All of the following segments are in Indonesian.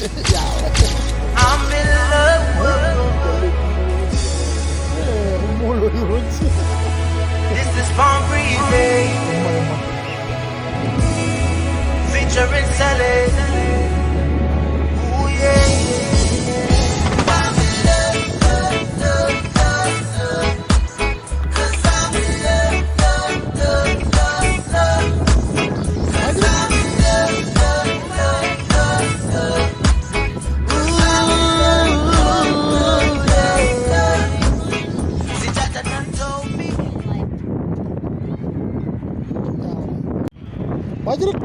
I'm in love Mulu yun. This is Bomb Breezy featuring Sally. Ooh yeah. I'm in love, love, love, love. 'Cause I'm in love, love, love, love, love. 'Cause I'm in love, love, love, love, love. Ooh yeah. See Jaja done told me. Bajrik.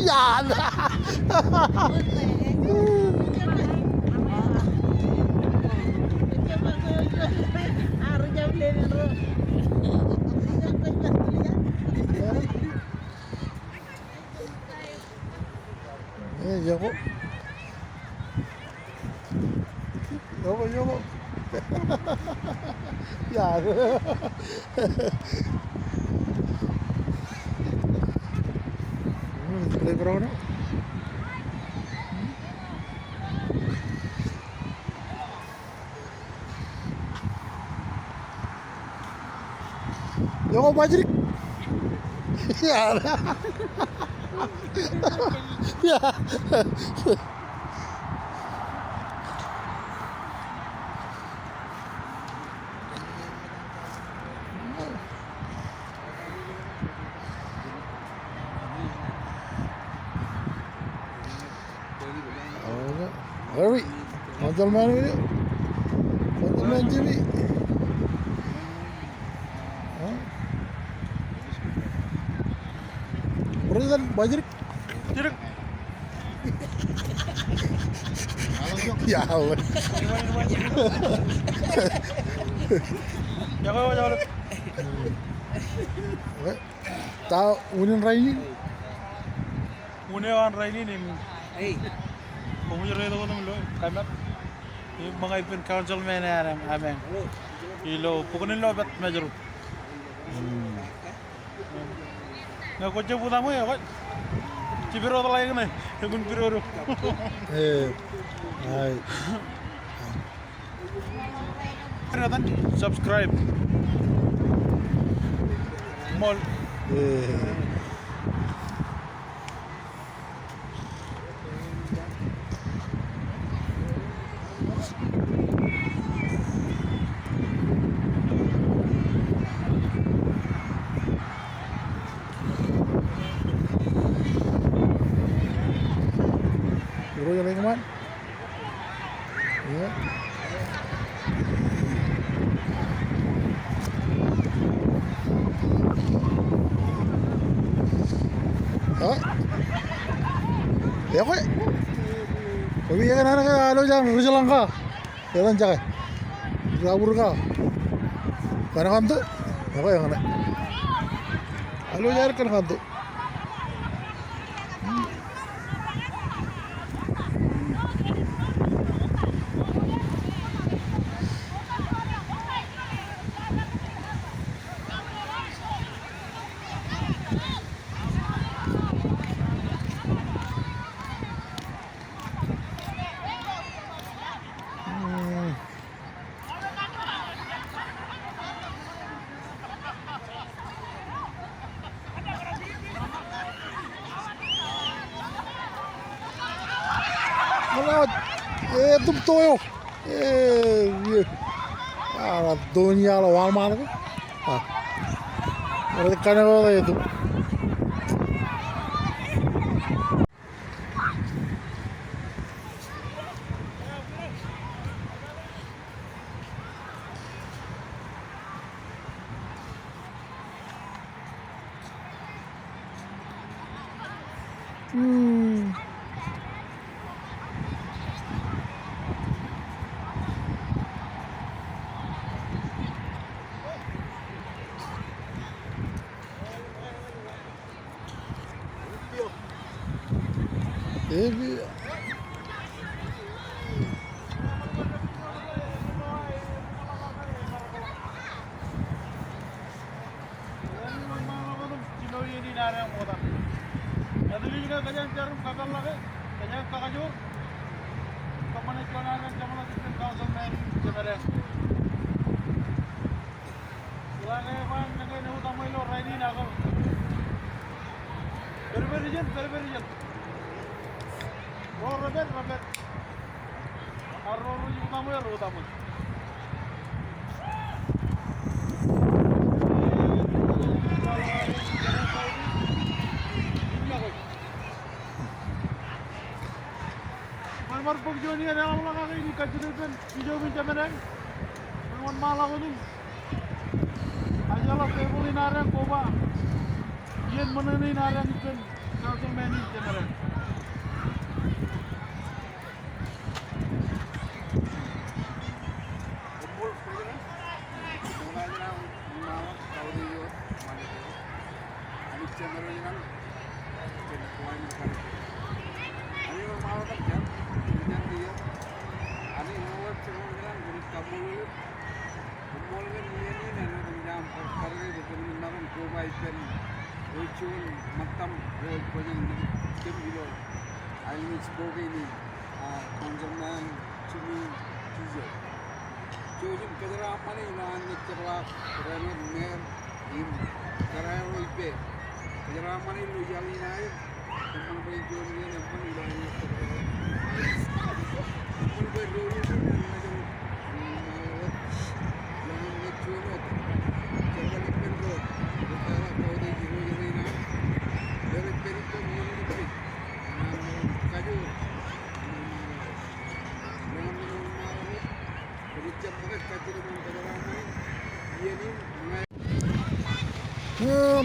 Ya. Yogo. Yogo, yogo. Ya. Playground. Yogo Bajrik. Ya. Ya. Hurry. Gentleman video. Gentleman TV. President Bajrik. Jeruk. Ya Allah. Jangan jangan. Tahu unin Raini. Unewan Raini nih. Pemuja itu tuh mulu. Kayak ini mengai pun council man ya amen. Ilo pokoknya lo bet major. Nggak kau coba tamu ya kau. Cibiro atau lain nih, yang biro. Hai. Kan subscribe. Mall. Biro jalan kemana? Ya. Oh. Ya kok. Tapi ya kan anak alo jang jalan ka. Jalan cakay. Labur ka. Kana kanto. Ya kok yang anak. Alo jar kan kanto. Malawat. Tuptoyo. Dunia lo wal mana ko? Ada kana ko itu. bir Mar pagjo ni ada orang lagi ni kajian video macam mana? Memang malah tu. Ajalah pebuli narang koba. Yen mana ni narang ikan council man ni macam mana?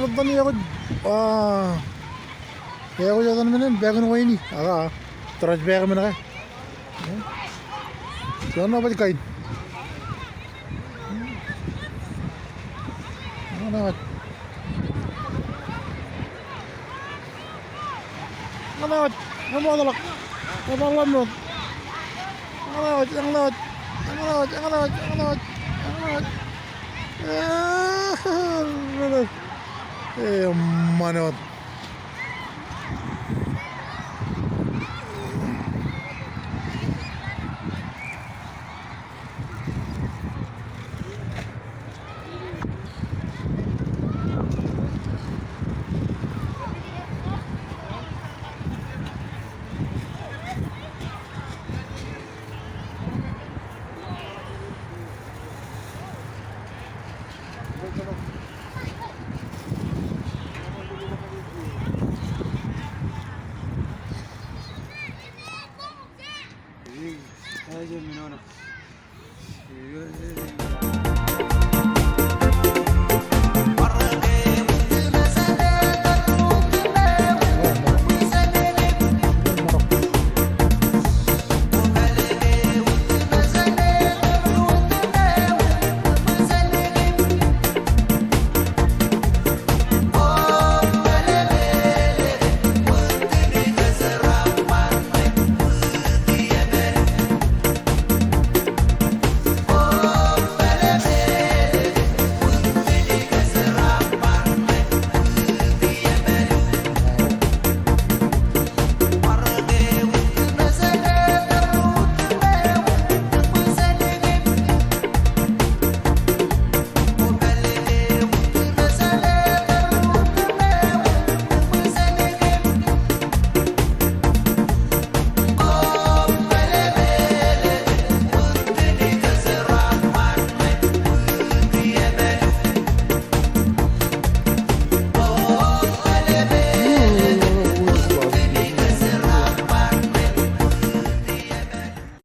ربنا ياخد ياخد هذا من باغن ويني هذا ترى باغ من غير شو أنا بدي كاين أنا ما أضلك ما الله منود manot. Ayo minum.